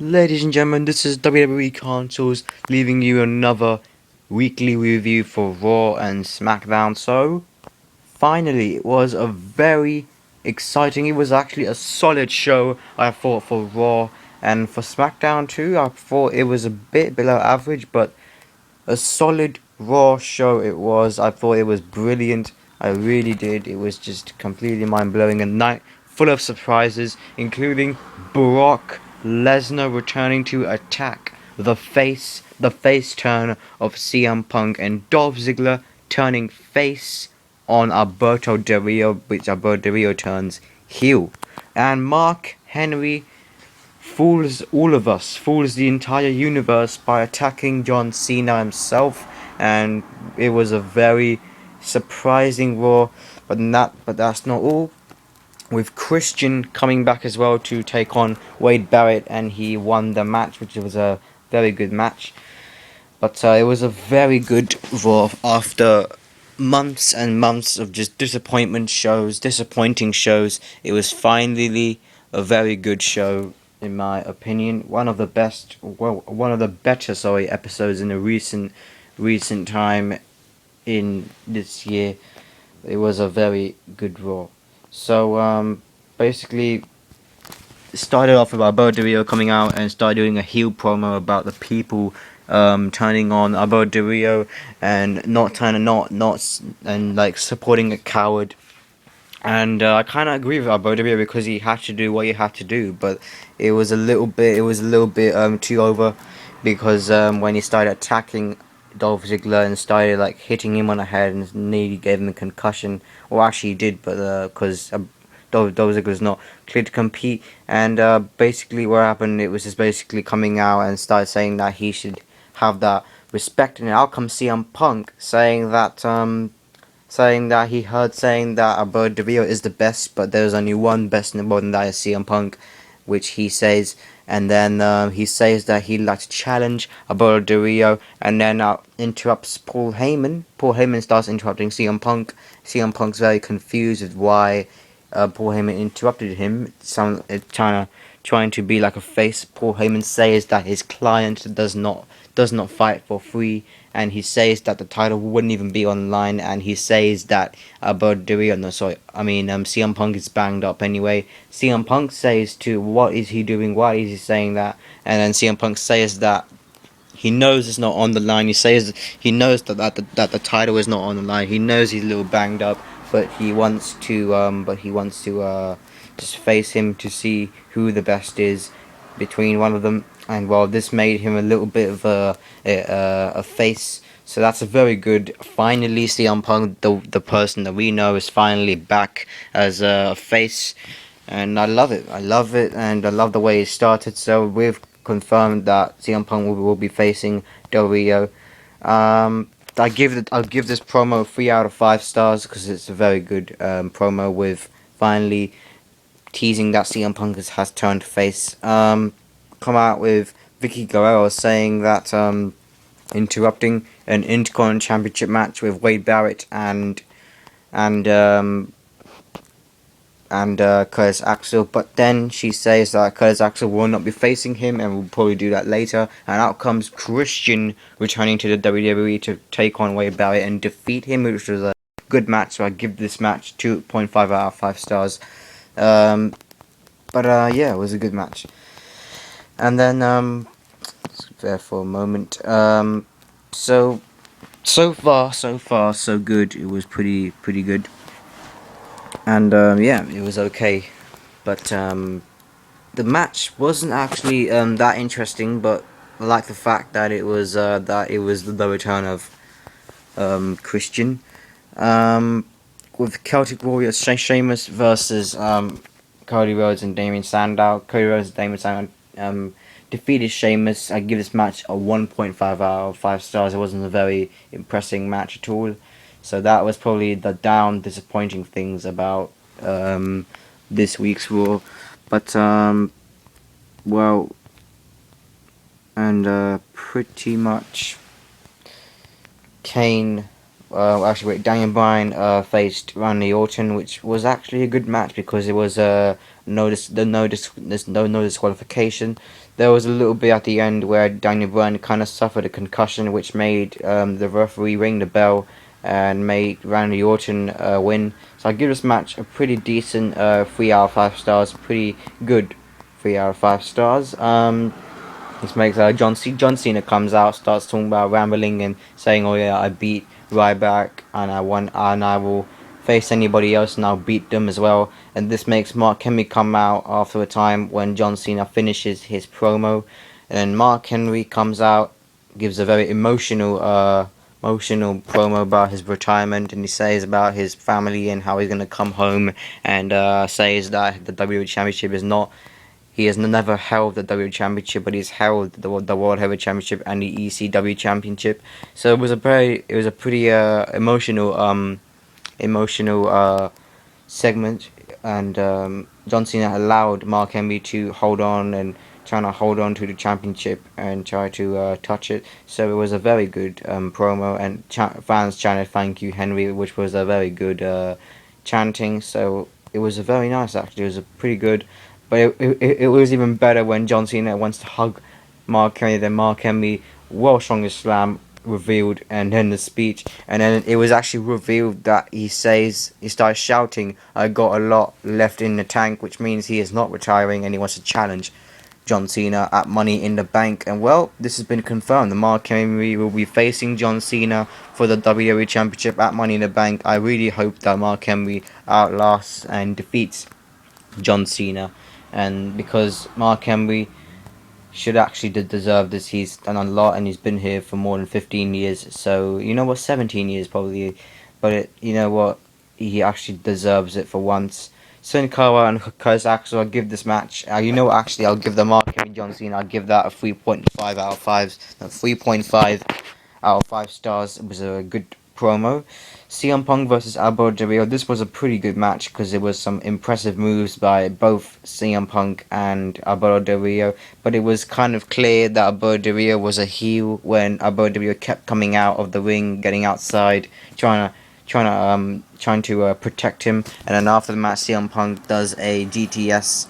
Ladies and gentlemen, this is WWEKhanToolz leaving you another weekly review for Raw and Smackdown. So, finally, it was a very exciting, it was actually a solid show, I thought, for Raw, and for Smackdown too. I thought it was a bit below average, but a solid Raw show it was. I thought it was brilliant. I really did. It was just completely mind-blowing. A night full of surprises, including Brock Lesnar returning to attack the face turn of CM Punk, and Dolph Ziggler turning face on Alberto Del Rio, which Alberto Del Rio turns heel. And Mark Henry fools all of us, fools the entire universe by attacking John Cena himself, and it was a very surprising Raw. But that's not all. With Christian coming back as well to take on Wade Barrett, and he won the match, which was a very good match. But it was a very good Raw after months and months of just disappointing shows. It was finally a very good show, in my opinion. One of the better, episodes in the recent time in this year. It was a very good Raw. So basically, it started off with Alberto Del Rio coming out and started doing a heel promo about the people turning on Alberto Del Rio and and like supporting a coward. And I kind of agree with Alberto Del Rio because he had to do what he had to do, but it was a little bit too over, because when he started attacking Dolph Ziggler and started like hitting him on the head and nearly gave him a concussion. Well, actually he did, but because Dolph Ziggler's not cleared to compete, and basically what happened, it was just basically coming out and started saying that he should have that respect, and out comes CM Punk saying that he heard saying that Alberto Del Rio is the best, but there's only one best in the world, and that is CM Punk, which he says. And then he says that he'd like to challenge Alberto Del Rio, and then interrupts Paul Heyman. Paul Heyman starts interrupting CM Punk. CM Punk's very confused with why Paul Heyman interrupted him. Trying to be like a face. Paul Heyman says that his client does not fight for free, and he says that the title wouldn't even be online, and he says that CM Punk is banged up anyway. CM Punk says to, what is he doing? Why is he saying that? And then CM Punk says that he knows it's not on the line. He says he knows that the title is not on the line. He knows he's a little banged up, but he wants to just face him to see who the best is between one of them. And well, this made him a little bit of a face. So that's a very good. Finally, CM Punk, the person that we know, is finally back as a face, and I love it. And I love the way it started. So we've confirmed that CM Punk will be facing Del Rio. I'll give this promo 3 out of 5 stars because it's a very good promo, with finally teasing that CM Punk has turned face. Come out with Vicky Guerrero saying that interrupting an Intercontinental Championship match with Wade Barrett and Curtis Axel, but then she says that Curtis Axel will not be facing him, and will probably do that later. And out comes Christian returning to the WWE to take on Wade Barrett and defeat him, which was a good match. So I give this match 2.5 out of 5 stars. Yeah, it was a good match. And then there for a moment. So far so good. It was pretty good. And yeah, it was okay. But the match wasn't actually that interesting. But I like the fact that it was the return of Christian. With Celtic Warriors, Sheamus versus Cody Rhodes and Damien Sandow. Cody Rhodes and Damien Sandow defeated Sheamus. I give this match a 1.5 out of 5 stars. It wasn't a very impressive match at all. So that was probably the disappointing things about this week's Raw. But well, and pretty much Kane. Daniel Bryan faced Randy Orton, which was actually a good match because it was a there's no disqualification. There was a little bit at the end where Daniel Bryan kind of suffered a concussion, which made the referee ring the bell and made Randy Orton win. So I give this match a pretty decent 3 out of 5 stars. Pretty good 3 out of 5 stars. This makes John Cena comes out, starts talking about rambling and saying, "Oh yeah, I beat Ryback and I won, and I will face anybody else and I'll beat them as well." And this makes Mark Henry come out after a time when John Cena finishes his promo, and then Mark Henry comes out, gives a very emotional promo about his retirement, and he says about his family and how he's gonna come home, and says that the WWE Championship is not. He has never held the WWE Championship, but he's held the World Heavyweight Championship and the ECW Championship. So it was a pretty emotional segment, and John Cena allowed Mark Henry to hold on and trying to hold on to the championship and try to touch it. So it was a very good promo, and fans chanted "Thank you, Henry," which was a very good chanting. So it was a very nice, actually. It was a pretty good. But it was even better when John Cena wants to hug Mark Henry. Then Mark Henry, World Strongest Slam revealed, and then the speech, and then it was actually revealed that he starts shouting, "I got a lot left in the tank," which means he is not retiring and he wants to challenge John Cena at Money in the Bank. And well, this has been confirmed. The Mark Henry will be facing John Cena for the WWE Championship at Money in the Bank. I really hope that Mark Henry outlasts and defeats John Cena, and because Mark Henry should actually deserve this. He's done a lot and he's been here for more than 15 years. So, 17 years probably. But you know what? He actually deserves it for once. Sin Cara and Curtis Axel, I'll give this match. Actually, I'll give the Mark Henry John Cena, I'll give that a 3.5 out of 5. No, 3.5 out of 5 stars. It was a good promo. CM Punk versus Alberto Del Rio. This was a pretty good match because there was some impressive moves by both CM Punk and Alberto Del Rio, but it was kind of clear that Alberto Del Rio was a heel when Alberto Del Rio kept coming out of the ring, getting outside, trying to protect him. And then after the match, CM Punk does a GTS.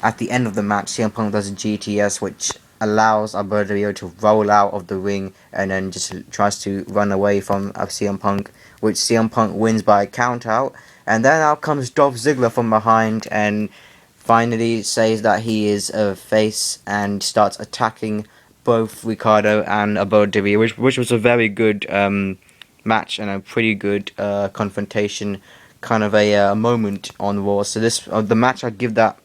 At the end of the match, CM Punk does a GTS, which allows Alberto Del Rio to roll out of the ring and then just tries to run away from CM Punk, which CM Punk wins by a count out. And then out comes Dolph Ziggler from behind and finally says that he is a face and starts attacking both Ricardo and Alberto Del Rio, which was a very good match and a pretty good confrontation, kind of a moment on Raw. So the match, I'd give that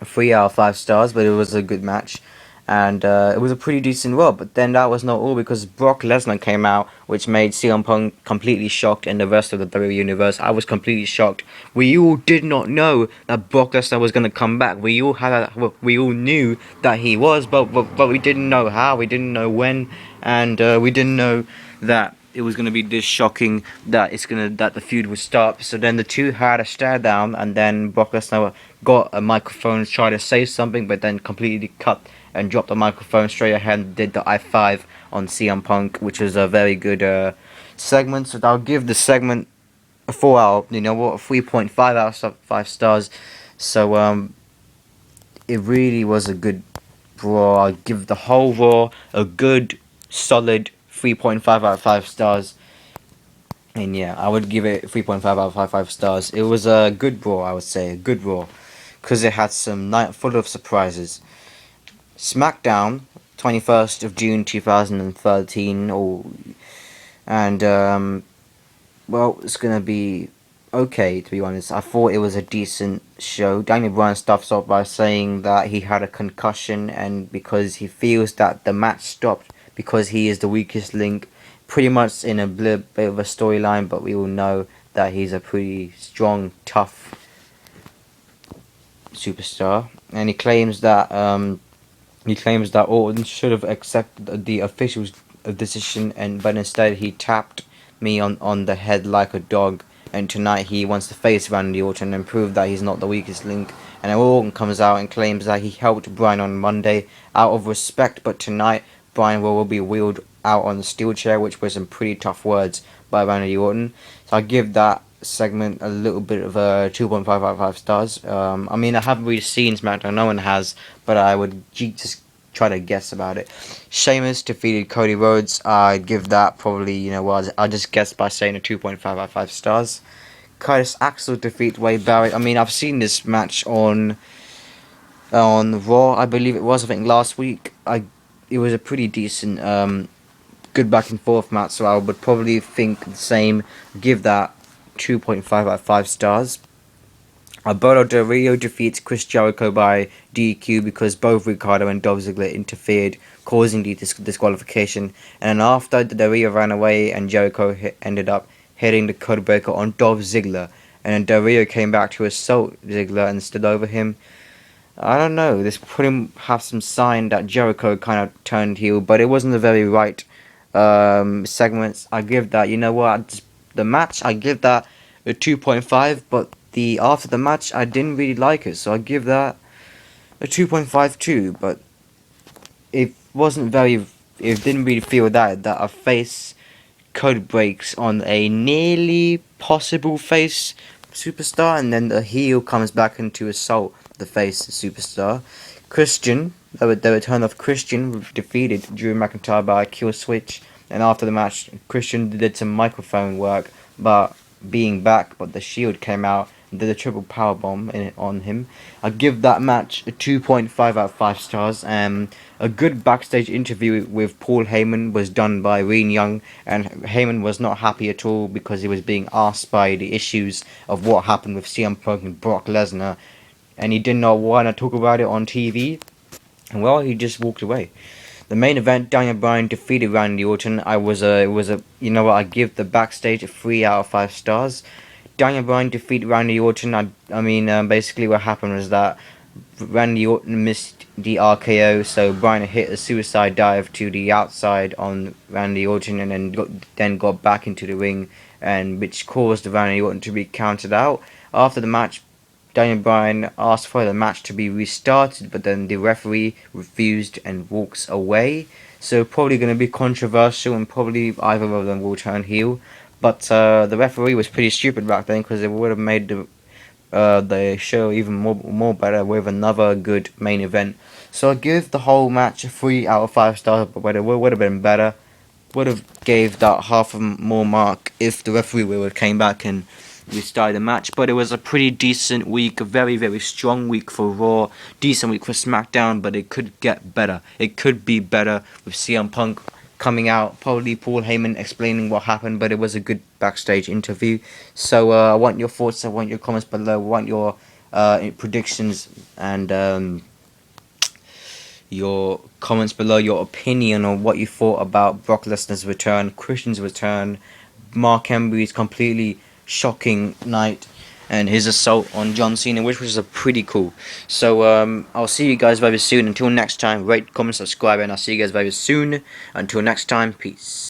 3 out of 5 stars, but it was a good match. And it was a pretty decent Raw, but then that was not all, because Brock Lesnar came out, which made CM Punk completely shocked and the rest of the WWE Universe. I was completely shocked. We all did not know that Brock Lesnar was going to come back. We all knew that he was, but we didn't know how, we didn't know when, and we didn't know that it was going to be this shocking that the feud would start. So then the two had a stare down, and then Brock Lesnar got a microphone, tried to say something, but then completely cut and dropped the microphone straight ahead and did the I-5 on CM Punk, which was a very good segment. So I'll give the segment a 4 out, a 3.5 out of 5 stars. So it really was a good Raw. I'll give the whole Raw a good, solid 3.5 out of 5 stars. And yeah, I would give it 3.5 out of 5 stars. It was a good Raw, I would say, a good Raw, because it had some night full of surprises. SmackDown, 21st of June 2013, and well, it's gonna be okay, to be honest. I thought it was a decent show. Daniel Bryan starts off by saying that he had a concussion, and because he feels that the match stopped because he is the weakest link, pretty much in a bit of a storyline, but we all know that he's a pretty strong, tough superstar, and he claims that Orton should have accepted the official's decision, but instead he tapped me on the head like a dog, and tonight he wants to face Randy Orton and prove that he's not the weakest link. And then Orton comes out and claims that he helped Bryan on Monday out of respect, but tonight Bryan will be wheeled out on the steel chair, which was some pretty tough words by Randy Orton. So I give that segment a little bit of a 2.5 out of 5 stars. I mean, I haven't really seen SmackDown, no one has, but I would just try to guess about it. Sheamus defeated Cody Rhodes. I'd give that probably, I'll just guess by saying a 2.5 out of 5 stars. Curtis Axel defeats Wade Barrett. I mean, I've seen this match on Raw, I believe it was, I think last week. It was a pretty decent, good back and forth match, so I would probably think the same, give that 2.5 out of 5 stars. Alberto Del Rio defeats Chris Jericho by DQ because both Ricardo and Dolph Ziggler interfered, causing the disqualification. And then after Del Rio ran away and Jericho ended up hitting the codebreaker on Dolph Ziggler, and then Del Rio came back to assault Ziggler and stood over him. I don't know, this put him have some sign that Jericho kind of turned heel, but it wasn't a very right segments. I give that, the match, I give that a 2.5, but after the match, I didn't really like it, so I give that a 2.5 too, but it didn't really feel that a face code breaks on a nearly possible face superstar, and then the heel comes back into assault the face superstar. The return of Christian defeated Drew McIntyre by a kill switch, and after the match, Christian did some microphone work, but the Shield came out and did a triple powerbomb on him. I give that match a 2.5 out of 5 stars. A good backstage interview with Paul Heyman was done by Reen Young, and Heyman was not happy at all because he was being asked by the issues of what happened with CM Punk and Brock Lesnar, and he did not want to talk about it on TV, and well, he just walked away. The main event, Daniel Bryan defeated Randy Orton. I give the backstage a 3 out of 5 stars. Daniel Bryan defeated Randy Orton. Basically what happened was that Randy Orton missed the RKO, so Bryan hit a suicide dive to the outside on Randy Orton, and then got back into the ring, and which caused Randy Orton to be counted out. After the match, Daniel Bryan asked for the match to be restarted, but then the referee refused and walks away. So probably going to be controversial, and probably either of them will turn heel. But the referee was pretty stupid back then, because it would have made the show even more better with another good main event. So I give the whole match a 3 out of 5 stars, but it would have been better. Would have gave that half a more mark if the referee would have came back and restarted the match. But it was a pretty decent week, a very, very strong week for Raw, decent week for SmackDown, but it could get better. It could be better with CM Punk coming out, probably Paul Heyman explaining what happened, but it was a good backstage interview. So I want your thoughts, I want your comments below, I want your predictions, and your comments below, your opinion on what you thought about Brock Lesnar's return, Christian's return, Mark Henry's completely shocking night, and his assault on John Cena, which was pretty cool. So I'll see you guys very soon. Until next time, rate, comment, subscribe, and I'll see you guys very soon. Until next time, peace.